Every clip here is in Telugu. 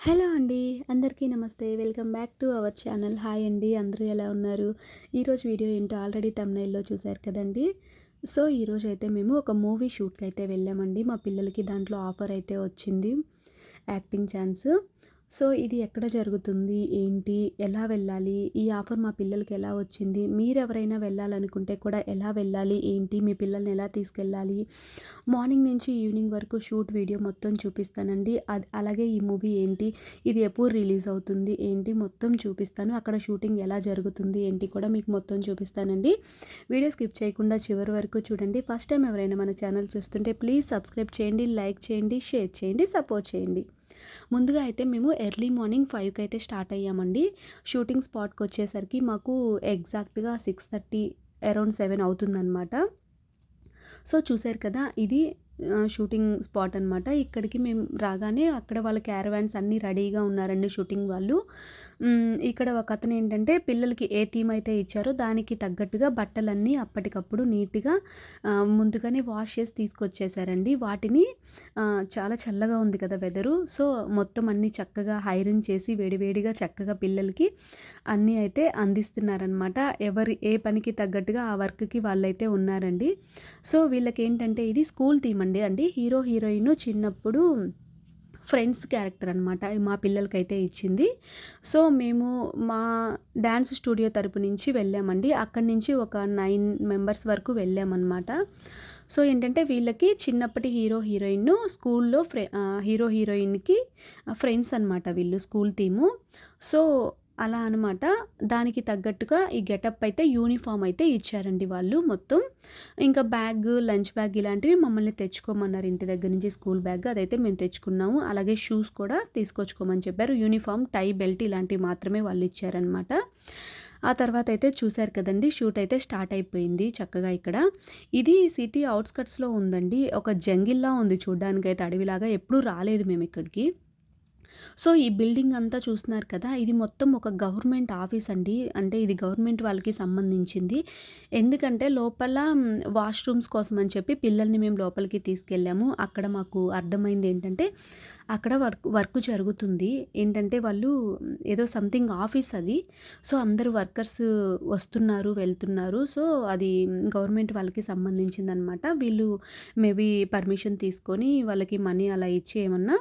హలో అండి. అందరికీ నమస్తే. Welcome back to our channel. Hi అండి. అందరూ ఎలా ఉన్నారు? ఈరోజు వీడియో ఏంటో ఆల్రెడీ థంబ్‌నెయిల్‌లో చూసారు కదండీ! సో, ఈరోజైతే మేము ఒక మూవీ షూట్‌కైతే వెళ్ళామండి. మా పిల్లలకి దాంట్లో ఆఫర్ అయితే వచ్చింది. Acting chance. సో, ఇది ఎక్కడ జరుగుతుంది? ఏంటి? ఎలా వెళ్ళాలి? ఈ ఆఫర్ మా పిల్లలకి ఎలా వచ్చింది? మీరెవరైనా వెళ్ళాలనుకుంటే కూడా ఎలా వెళ్ళాలి? ఏంటి? మీ పిల్లల్ని ఎలా తీసుకెళ్ళాలి? మార్నింగ్ నుంచి ఈవినింగ్ వరకు షూట్ వీడియో మొత్తం చూపిస్తానండి. అలాగే ఈ మూవీ ఏంటి? ఇది ఎప్పుడు రిలీజ్ అవుతుంది? ఏంటి? మొత్తం చూపిస్తాను. అక్కడ షూటింగ్ ఎలా జరుగుతుంది? ఏంటి కూడా మీకు మొత్తం చూపిస్తానండి. వీడియో స్కిప్ చేయకుండా చివరి వరకు చూడండి. ఫస్ట్ టైం ఎవరైనా మన ఛానల్ చూస్తుంటే ప్లీజ్ సబ్స్క్రైబ్ చేయండి, లైక్ చేయండి, షేర్ చేయండి, సపోర్ట్ చేయండి. ముందుగా అయితే మేము ఎర్లీ మార్నింగ్ 5కి అయితే స్టార్ట్ అయ్యామండి. షూటింగ్ స్పాట్‌కి వచ్చేసరికి మాకు ఎగ్జాక్ట్‌గా 6:30 అరౌండ్ 7 అవుతుందనమాట. సో, చూసారు కదా! ఇది షూటింగ్ స్పాట్ అనమాట. ఇక్కడికి మేము రాగానే అక్కడ వాళ్ళ క్యారవాన్స్ అన్నీ రెడీగా ఉన్నారండి షూటింగ్ వాళ్ళు. ఇక్కడ ఒకతను ఏంటంటే పిల్లలకి ఏ థీమ్ అయితే ఇచ్చారో దానికి తగ్గట్టుగా బట్టలన్నీ అప్పటికప్పుడు నీట్‌గా ముందుగానే వాష్ చేసి తీసుకొచ్చేసారండి. వాటిని చాలా చల్లగా ఉంది కదా వెదరు. సో, మొత్తం అన్నీ చక్కగా ఐరన్ చేసి వేడివేడిగా చక్కగా పిల్లలకి అన్నీ అయితే అందిస్తున్నారనమాట. ఏ పనికి తగ్గట్టుగా ఆ వర్క్‌కి వాళ్ళైతే ఉన్నారండి. సో, వీళ్ళకేంటంటే ఇది స్కూల్ థీమ్ అండి. హీరో, హీరోయిన్ చిన్నప్పుడు ఫ్రెండ్స్ క్యారెక్టర్ అనమాట. మా పిల్లలకైతే ఇచ్చింది. సో, మేము మా డాన్స్ స్టూడియో తరపు నుంచి వెళ్ళామండి. అక్కడి నుంచి ఒక 9 మెంబర్స్ వరకు వెళ్ళామన్నమాట. సో, ఏంటంటే వీళ్ళకి చిన్నప్పటి హీరో, హీరోయిన్ స్కూల్లో హీరో, హీరోయిన్‌కి ఫ్రెండ్స్ అనమాట వీళ్ళు స్కూల్ థీము. సో, అలా అనమాట. దానికి తగ్గట్టుగా ఈ గెటప్ అయితే యూనిఫార్మ్ అయితే ఇచ్చారండి వాళ్ళు మొత్తం. ఇంకా బ్యాగ్, లంచ్ బ్యాగ్ ఇలాంటివి మమ్మల్ని తెచ్చుకోమన్నారు ఇంటి దగ్గర నుంచి స్కూల్ బ్యాగ్. అదైతే మేము తెచ్చుకున్నాము. అలాగే షూస్ కూడా తీసుకొచ్చుకోమని చెప్పారు. యూనిఫార్మ్, టై, బెల్ట్ ఇలాంటివి మాత్రమే వాళ్ళు ఇచ్చారనమాట. ఆ తర్వాత అయితే చూసారు కదండీ! షూట్ అయితే స్టార్ట్ అయిపోయింది చక్కగా ఇక్కడ. ఇది సిటీ ఔట్‌స్కట్స్‌లో ఉందండి. ఒక జంగిల్‌లా ఉంది చూడ్డానికైతే అడవిలాగా. ఎప్పుడూ రాలేదు మేమిక్కడికి. సో, ఈ బిల్డింగ్ అంతా చూస్తున్నారు కదా! ఇది మొత్తం ఒక గవర్నమెంట్ ఆఫీస్ అండి. అంటే ఇది గవర్నమెంట్ వాళ్ళకి సంబంధించింది. ఎందుకంటే లోపల వాష్‌రూమ్స్ కోసం అని చెప్పి పిల్లల్ని మేము లోపలికి తీసుకెళ్ళాము. అక్కడ మాకు అర్థమైంది ఏంటంటే అక్కడ వర్క్ జరుగుతుంది. ఏంటంటే వాళ్ళు ఏదో సంథింగ్ ఆఫీస్ అది. సో, అందరూ వర్కర్స్ వస్తున్నారు, వెళ్తున్నారు. సో, అది గవర్నమెంట్ వాళ్ళకి సంబంధించిందనమాట. వీళ్ళు మేబీ పర్మిషన్ తీసుకొని వాళ్ళకి మనీ అలా ఇచ్చి ఏమన్నా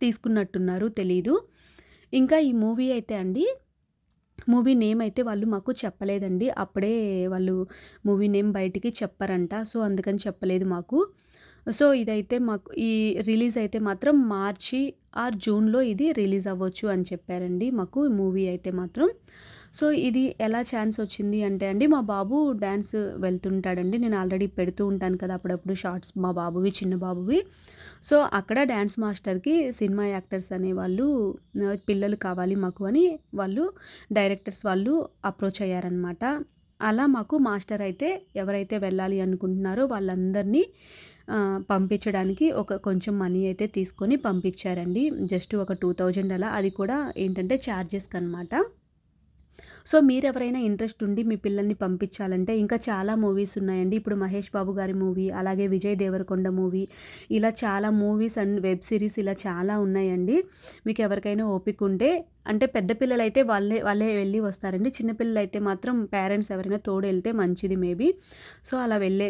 తీసుకున్నట్టున్నారు తెలీదు. ఇంకా ఈ మూవీ అయితే అండి, మూవీ నేమ్ అయితే వాళ్ళు మాకు చెప్పలేదండి. అప్పుడే వాళ్ళు మూవీ నేమ్ బయటికి చెప్పరంట. సో, అందుకని చెప్పలేదు మాకు. సో, ఇదైతే మాకు ఈ రిలీజ్ అయితే మాత్రం మార్చి ఆర్ జూన్‌లో ఇది రిలీజ్ అవ్వచ్చు అని చెప్పారండి మాకు మూవీ అయితే మాత్రం. సో, ఇది ఎలా ఛాన్స్ వచ్చింది అంటే అండి, మా బాబు డాన్స్ వెళ్తుంటాడండి. నేను ఆల్రెడీ పెడుతూ ఉంటాను కదా! అప్పుడప్పుడు షార్ట్స్ మా బాబువి, చిన్న బాబువి. సో, అక్కడ డాన్స్ మాస్టర్‌కి సినిమా యాక్టర్స్ అనేవాళ్ళు పిల్లలు కావాలి మాకు అని వాళ్ళు డైరెక్టర్స్ వాళ్ళు అప్రోచ్ అయ్యారనమాట. అలా మాకు మాస్టర్ అయితే ఎవరైతే వెళ్ళాలి అనుకుంటున్నారో వాళ్ళందరినీ పంపించడానికి కొంచెం మనీ అయితే తీసుకొని పంపించారండి. జస్ట్ ఒక 2000 అలా. అది కూడా ఏంటంటే చార్జెస్‌కనమాట. సో, మీరెవరైనా ఇంట్రెస్ట్ ఉండి మీ పిల్లల్ని పంపించాలంటే ఇంకా చాలా మూవీస్ ఉన్నాయండి. ఇప్పుడు 'మహేష్ బాబు' గారి మూవీ, అలాగే 'విజయ్ దేవరకొండ' మూవీ, ఇలా చాలా మూవీస్ అండ్ వెబ్ సిరీస్ ఇలా చాలా ఉన్నాయండి. మీకు ఎవరికైనా ఓపిక ఉంటే, అంటే పెద్ద పిల్లలైతే వాళ్ళే వాళ్ళే వెళ్ళి వస్తారండి. చిన్న పిల్లలైతే మాత్రం పేరెంట్స్ ఎవరైనా తోడు వెళ్తే మంచిది మేబీ. సో,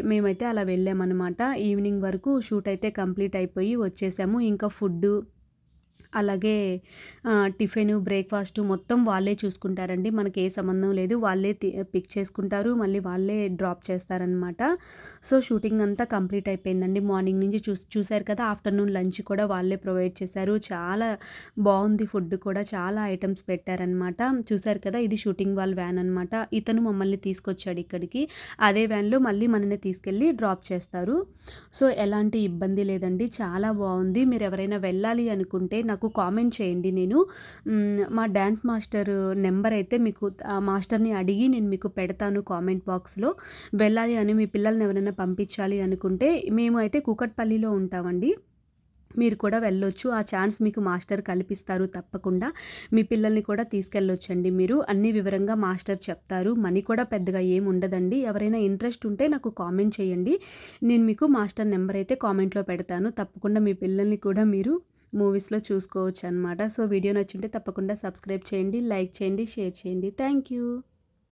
మేమైతే అలా వెళ్ళామన్నమాట. ఈవినింగ్ వరకు షూట్ అయితే కంప్లీట్ అయిపోయి వచ్చేసాము. ఇంకా ఫుడ్డు అలాగే టిఫిను, బ్రేక్‌ఫాస్టు మొత్తం వాళ్ళే చూసుకుంటారండి. మనకి ఏ సంబంధం లేదు. వాళ్ళే పిక్ చేసుకుంటారు. మళ్ళీ వాళ్ళే డ్రాప్ చేస్తారనమాట. సో, షూటింగ్ అంతా కంప్లీట్ అయిపోయిందండి. మార్నింగ్ నుంచి చూసారు కదా! ఆఫ్టర్‌నూన్ లంచ్ కూడా వాళ్ళే ప్రొవైడ్ చేశారు. చాలా బావుంది ఫుడ్ కూడా. చాలా ఐటెమ్స్ పెట్టారనమాట. చూసారు కదా! ఇది షూటింగ్ వాళ్ళ వ్యాన్ అనమాట. ఇతను మమ్మల్ని తీసుకొచ్చాడు ఇక్కడికి. అదే వ్యాన్‌లో మళ్ళీ మనల్ని తీసుకెళ్ళి డ్రాప్ చేస్తారు. సో, ఎలాంటి ఇబ్బంది లేదండి. చాలా బావుంది. మీరెవరైనా వెళ్ళాలి అనుకుంటే నాకు కామెంట్ చేయండి. నేను మా డాన్స్ మాస్టర్ నెంబర్ అయితే మీకు మాస్టర్‌ని అడిగి నేను మీకు పెడతాను కామెంట్ బాక్స్‌లో. వెళ్ళాలి అని మీ పిల్లల్ని ఎవరైనా పంపించాలి అనుకుంటే మేము అయితే కూకట్పల్లిలో ఉంటామండి. మీరు కూడా వెళ్ళొచ్చు. ఆ ఛాన్స్ మీకు మాస్టర్ కల్పిస్తారు తప్పకుండా. మీ పిల్లల్ని కూడా తీసుకెళ్ళొచ్చండి మీరు. అన్నీ వివరంగా మాస్టర్ చెప్తారు. మనీ కూడా పెద్దగా ఏముండదండి. ఎవరైనా ఇంట్రెస్ట్ ఉంటే నాకు కామెంట్ చేయండి. నేను మీకు మాస్టర్ నెంబర్ అయితే కామెంట్‌లో పెడతాను. తప్పకుండా మీ పిల్లల్ని కూడా మీరు మూవీస్‌లో చూసుకోవచ్చనమాట. సో, వీడియో నచ్చుంటే తప్పకుండా సబ్స్క్రైబ్ చేయండి, లైక్ చేయండి, షేర్ చేయండి. Thank you.